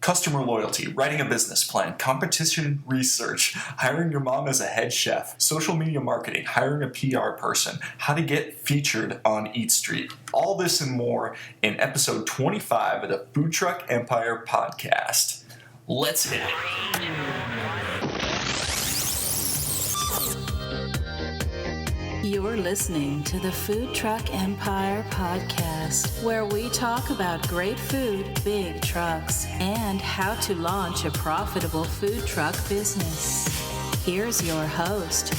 customer loyalty, writing a business plan, competition research, hiring your mom as a head chef, social media marketing, hiring a PR person, how to get featured on Eat Street. All this and more in episode 25 of the Food Truck Empire podcast. Let's hit it. You're listening to the Food Truck Empire podcast, where we talk about great food, big trucks, and how to launch a profitable food truck business. Here's your host.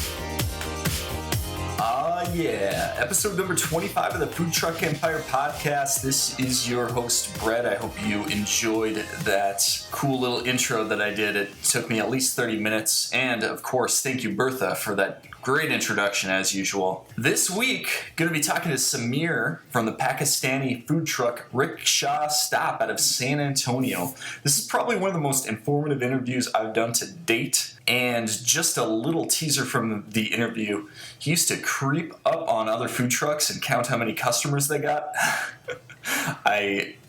Episode number 25 of the Food Truck Empire podcast. This is your host, Brett. I hope you enjoyed that cool little intro that I did. It took me at least 30 minutes. And of course, thank you, Bertha, for that great introduction as usual. This week, going to be talking to Samir from the Pakistani food truck RickShaw Stop out of San Antonio. This is probably one of the most informative interviews I've done to date. And just a little teaser from the interview, he used to creep up on other food trucks and count how many customers they got.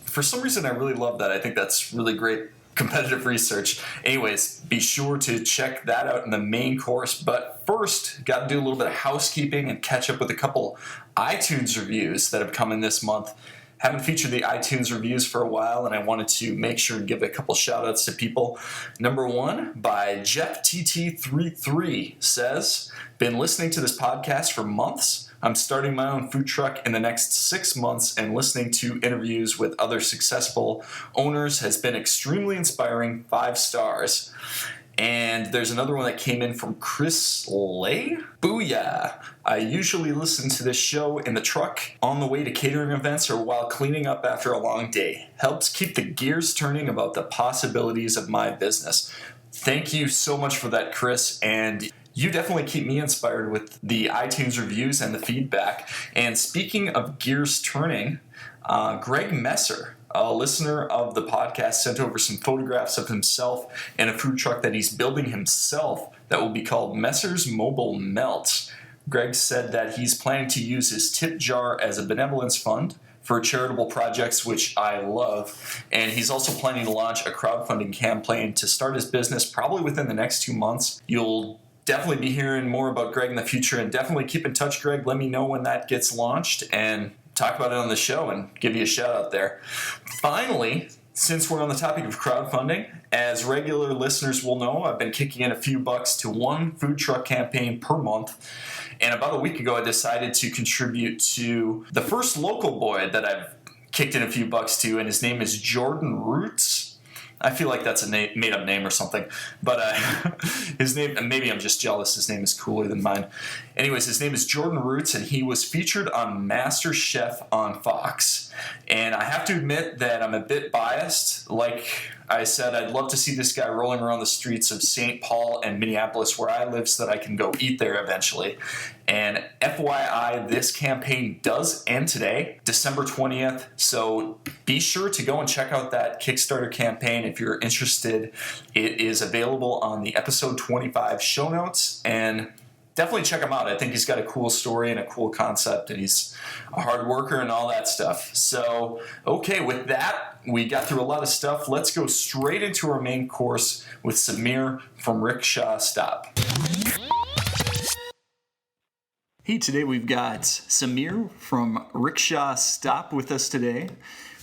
For some reason, I really love that. I think that's really great competitive research. Anyways, be sure to check that out in the main course. But first, got to do a little bit of housekeeping and catch up with a couple iTunes reviews that have come in this month. Haven't featured the iTunes reviews for a while, and I wanted to make sure to give a couple shout-outs to people. Number one, by JeffTT33 says, been listening to this podcast for months. I'm starting my own food truck in the next 6 months, and listening to interviews with other successful owners has been extremely inspiring. 5 stars. And there's another one that came in from Chris Lay. Booyah! I usually listen to this show in the truck, on the way to catering events, or while cleaning up after a long day. Helps keep the gears turning about the possibilities of my business. Thank you so much for that, Chris. And you definitely keep me inspired with the iTunes reviews and the feedback. And speaking of gears turning, Greg Messer, a listener of the podcast, sent over some photographs of himself and a food truck that he's building himself that will be called Messer's Mobile Melt. Greg said that he's planning to use his tip jar as a benevolence fund for charitable projects, which I love. And he's also planning to launch a crowdfunding campaign to start his business probably within the next 2 months. You'll definitely be hearing more about Greg in the future, and definitely keep in touch, Greg. Let me know when that gets launched and talk about it on the show and give you a shout out there. Finally, since we're on the topic of crowdfunding, as regular listeners will know, I've been kicking in a few bucks to one food truck campaign per month. And about a week ago, I decided to contribute to the first local boy that I've kicked in a few bucks to, and his name is Jordan Roots. I feel like that's a made-up name or something, but his name, and maybe I'm just jealous, his name is cooler than mine. Anyways, his name is Jordan Roots, and he was featured on Master Chef on Fox. And I have to admit that I'm a bit biased. Like I said, I'd love to see this guy rolling around the streets of St. Paul and Minneapolis, where I live, so that I can go eat there eventually. And FYI, this campaign does end today, December 20th. So be sure to go and check out that Kickstarter campaign if you're interested. It is available on the episode 25 show notes, and definitely check him out. I think he's got a cool story and a cool concept, and he's a hard worker and all that stuff. So, okay, with that, we got through a lot of stuff. Let's go straight into our main course with Samir from RickShaw Stop. Hey, today we've got Samir from RickShaw Stop with us today,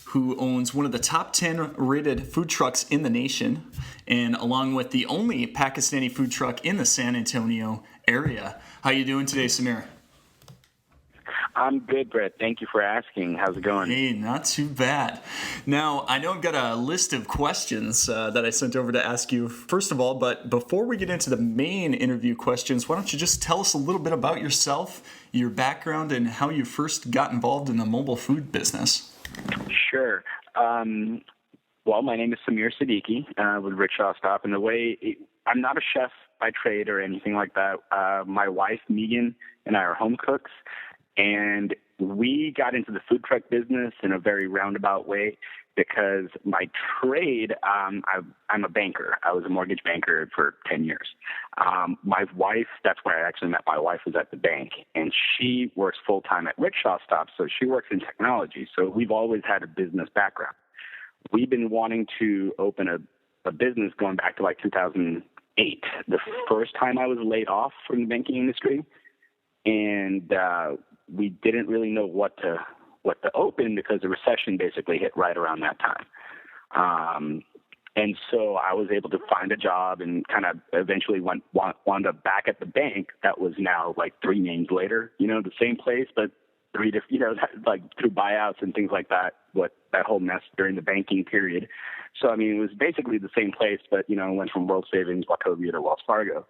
who owns one of the top 10 rated food trucks in the nation, and along with the only Pakistani food truck in the San Antonio area. How you doing today, Samir? I'm good, Brett. Thank you for asking. How's it going? Hey, not too bad. Now, I know I've got a list of questions that I sent over to ask you, first of all, but before we get into the main interview questions, why don't you just tell us a little bit about yourself, your background, and how you first got involved in the mobile food business? Sure. Well, my name is Samir Siddiqui with RickShaw Stop, and I'm not a chef by trade or anything like that. My wife, Megan, and I are home cooks, and we got into the food truck business in a very roundabout way because my trade, I'm a banker. I was a mortgage banker for 10 years. My wife, that's where I actually met my wife, was at the bank, and she works full-time at RickShaw Stop, so she works in technology. So we've always had a business background. we've been wanting to open a business going back to like 2008, the first time I was laid off from the banking industry. And we didn't really know what to open because the recession basically hit right around that time. And so I was able to find a job and kind of eventually wound up back at the bank that was now like 3 names later, the same place, but 3 different, like through buyouts and things like that, that whole mess during the banking period. So, I mean, it was basically the same place, but, went from World Savings, Wachovia to Wells Fargo.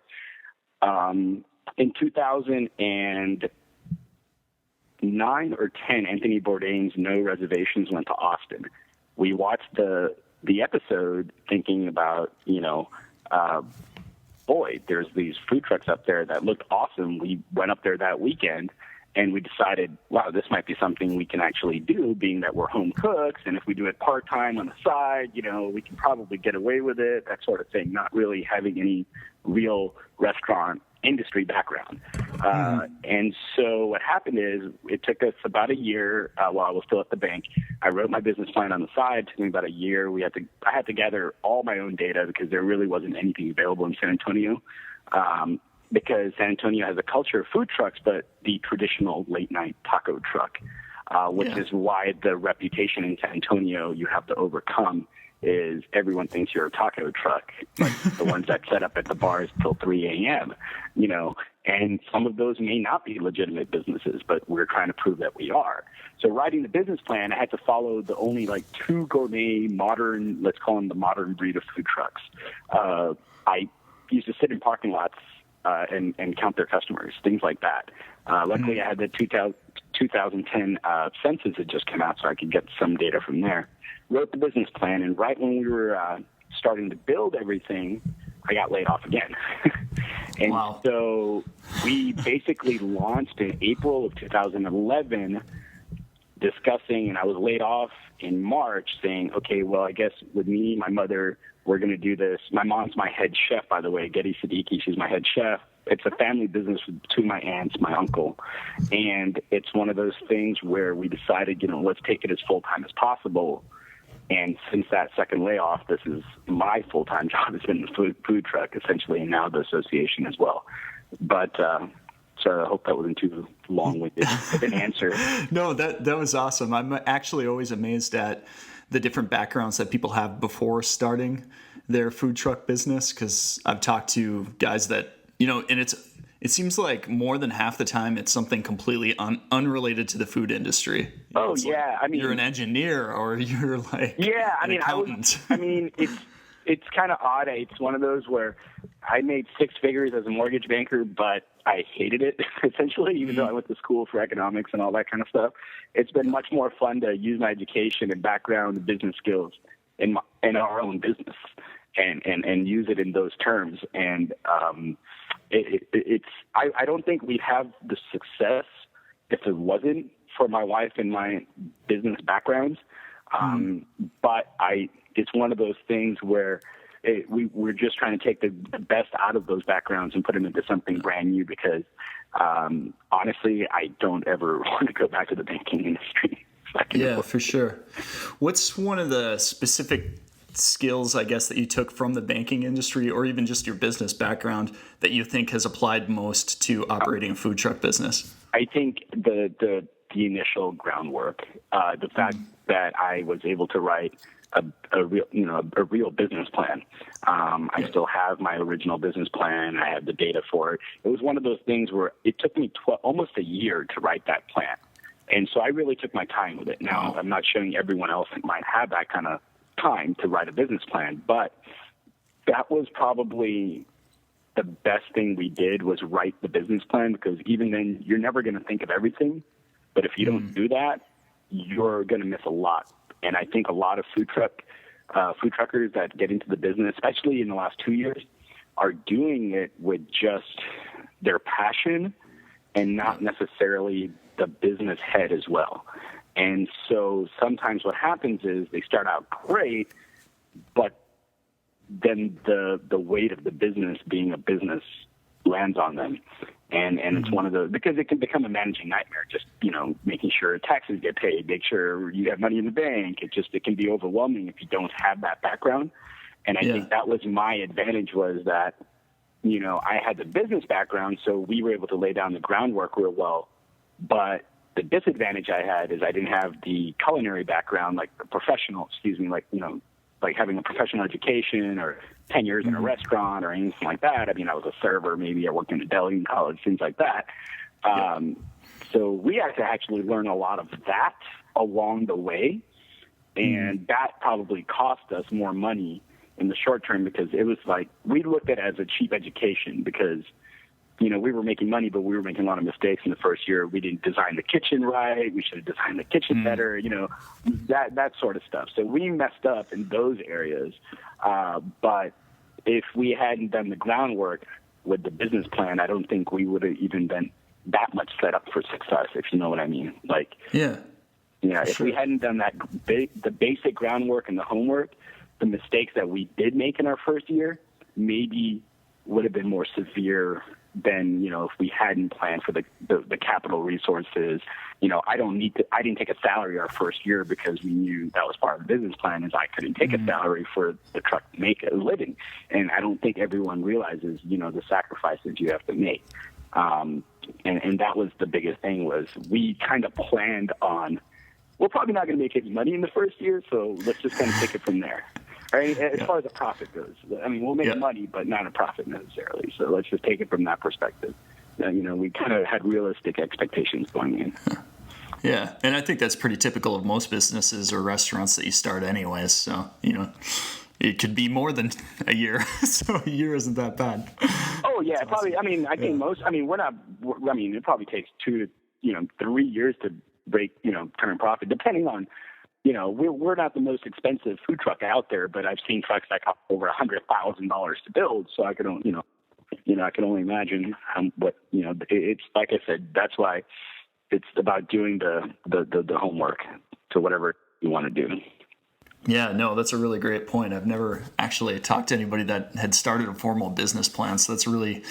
In 2009 or 10, Anthony Bourdain's No Reservations went to Austin. We watched the episode thinking about, boy, there's these food trucks up there that looked awesome. We went up there that weekend and we decided, wow, this might be something we can actually do, being that we're home cooks. And if we do it part-time on the side, we can probably get away with it, that sort of thing, not really having any real restaurant industry background. And so what happened is it took us about a year while I was still at the bank. I wrote my business plan on the side. It took me about a year. I had to gather all my own data because there really wasn't anything available in San Antonio, because San Antonio has a culture of food trucks, but the traditional late night taco truck, which is why the reputation in San Antonio you have to overcome is everyone thinks you're a taco truck, like the ones that set up at the bars till 3 a.m., and some of those may not be legitimate businesses, but we're trying to prove that we are. So writing the business plan, I had to follow the only like 2 gourmet modern, let's call them the modern breed of food trucks. I used to sit in parking lots and count their customers, things like that. Luckily, I had the 2010 census had just come out, so I could get some data from there. Wrote the business plan, and right when we were starting to build everything, I got laid off again. And so we basically launched in April of 2011 discussing, and I was laid off in March saying, okay, well, I guess with me, my mother, we're going to do this. My mom's my head chef, by the way, Getty Siddiqui. She's my head chef. It's a family business with 2 of my aunts, my uncle. And it's one of those things where we decided, let's take it as full-time as possible. And since that second layoff, this is my full-time job has been the food truck, essentially, and now the association as well. But so I hope that wasn't too long-winded of an answer. No, that was awesome. I'm actually always amazed at the different backgrounds that people have before starting their food truck business, because I've talked to guys that, and it seems like more than half the time it's something completely unrelated to the food industry. Oh, yeah. Like, I mean, you're an engineer or you're like an accountant. It's kind of odd. It's one of those where I made 6 figures as a mortgage banker, but I hated it, essentially, even though I went to school for economics and all that kind of stuff. It's been much more fun to use my education and background and business skills in our own business and use it in those terms. And I don't think we'd have the success if it wasn't for my wife and my business backgrounds. But it's one of those things where we're just trying to take the best out of those backgrounds and put them into something brand new because, honestly, I don't ever want to go back to the banking industry. Yeah, for sure. What's one of the specific skills, I guess, that you took from the banking industry or even just your business background that you think has applied most to operating a food truck business? I think the initial groundwork, the fact that I was able to write a real business plan. I still have my original business plan. I have the data for it. It was one of those things where it took me almost a year to write that plan. And so I really took my time with it. Now, I'm not showing everyone else that might have that kind of time to write a business plan, but that was probably the best thing we did was write the business plan, because even then you're never going to think of everything. But if you don't do that, you're going to miss a lot. And I think a lot of food truckers that get into the business, especially in the last 2 years, are doing it with just their passion and not necessarily the business head as well. And so sometimes what happens is they start out great, but then the weight of the business being a business lands on them. And it's one of those, because it can become a managing nightmare, just, making sure taxes get paid, make sure you have money in the bank. It can be overwhelming if you don't have that background. And I think that was my advantage, was that, I had the business background, so we were able to lay down the groundwork real well. But the disadvantage I had is I didn't have the culinary background, like the professional, like having a professional education or 10 years in a restaurant or anything like that. I mean, I was a server, maybe I worked in a deli in college, things like that. So we had to actually learn a lot of that along the way. And that probably cost us more money in the short term, because it was like, we looked at it as a cheap education, because, we were making money, but we were making a lot of mistakes in the first year. We didn't design the kitchen right. We should have designed the kitchen better, that sort of stuff. So we messed up in those areas. But if we hadn't done the groundwork with the business plan, I don't think we would have even been that much set up for success, if you know what I mean. Like, if we hadn't done that, the basic groundwork and the homework, the mistakes that we did make in our first year maybe would have been more severe than, if we hadn't planned for the capital resources. I didn't take a salary our first year, because we knew that was part of the business plan, is I couldn't take a salary for the truck to make a living. And I don't think everyone realizes, the sacrifices you have to make. And that was the biggest thing, was we kind of planned on, we're probably not going to make any money in the first year, so let's just kind of take it from there. Right? As far as the profit goes, I mean, we'll make money, but not a profit necessarily. So let's just take it from that perspective. We kind of had realistic expectations going in. Yeah, and I think that's pretty typical of most businesses or restaurants that you start anyways. So, it could be more than a year. So a year isn't that bad. Oh, yeah, that's probably. Awesome. I mean, I think it probably takes 2 to 3 years to break, turn profit, depending on, we're not the most expensive food truck out there, but I've seen trucks that cost over $100,000 to build. So I could, I can only imagine what, it's like I said, that's why it's about doing the homework to whatever you want to do. Yeah, no, that's a really great point. I've never actually talked to anybody that had started a formal business plan, so that's really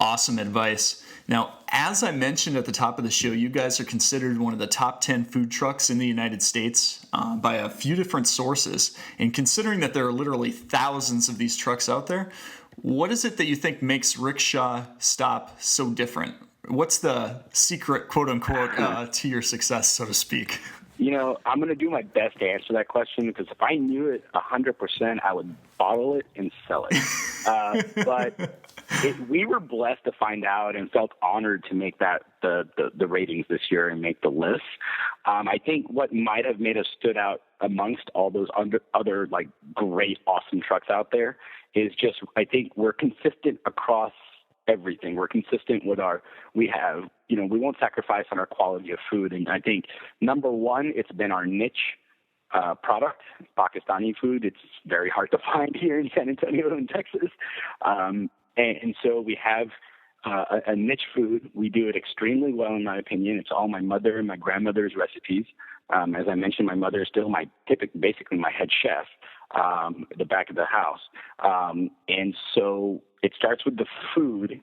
awesome advice. Now, as I mentioned at the top of the show, you guys are considered one of the top 10 food trucks in the United States by a few different sources. And considering that there are literally thousands of these trucks out there, what is it that you think makes RickShaw Stop so different? What's the secret, quote unquote, to your success, so to speak? I'm going to do my best to answer that question, because if I knew it 100%, I would bottle it and sell it. But we were blessed to find out and felt honored to make that the ratings this year and make the list. I think what might have made us stood out amongst all those other like great, awesome trucks out there is just, I think we're consistent across everything. We're consistent with we won't sacrifice on our quality of food. And I think, number one, it's been our niche product, Pakistani food. It's very hard to find here in San Antonio and Texas. And so we have a niche food. We do it extremely well, in my opinion. It's all my mother and my grandmother's recipes. As I mentioned, my mother is still basically my head chef, the back of the house. And so it starts with the food.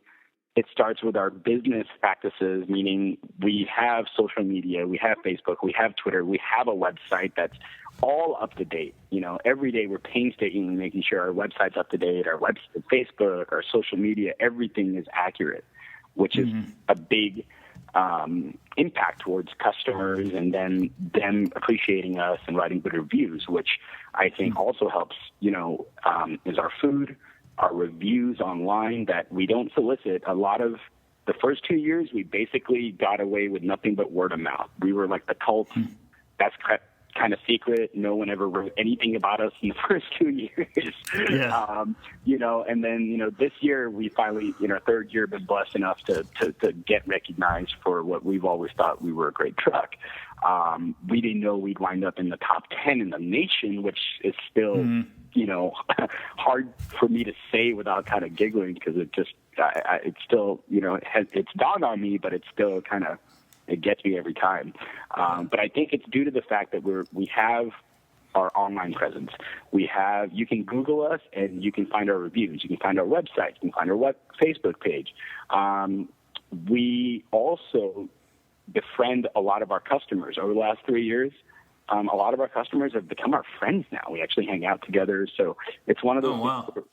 It starts with our business practices, meaning we have social media, we have Facebook, we have Twitter, we have a website that's all up to date. Every day we're painstakingly making sure our website's up to date, our website, Facebook, our social media, everything is accurate, which is a big impact towards customers, and then them appreciating us and writing good reviews, which I think also helps, is our food, our reviews online that we don't solicit. A lot of the first 2 years, we basically got away with nothing but word of mouth. We were like the cult. That's kind of secret. No one ever wrote anything about us in the first 2 years. Yeah. And then, this year we finally, in our third year, been blessed enough to get recognized for what we've always thought we were a great truck. We didn't know we'd wind up in the top 10 in the nation, which is still, hard for me to say without kind of giggling, because it just, it's still, it's dawned on me, but it's still kind of, it gets me every time. But I think it's due to the fact that we have our online presence. You can Google us and you can find our reviews. You can find our website. You can find our Facebook page. we also befriend a lot of our customers. Over the last 3 years, a lot of our customers have become our friends now. We actually hang out together. So it's one of those things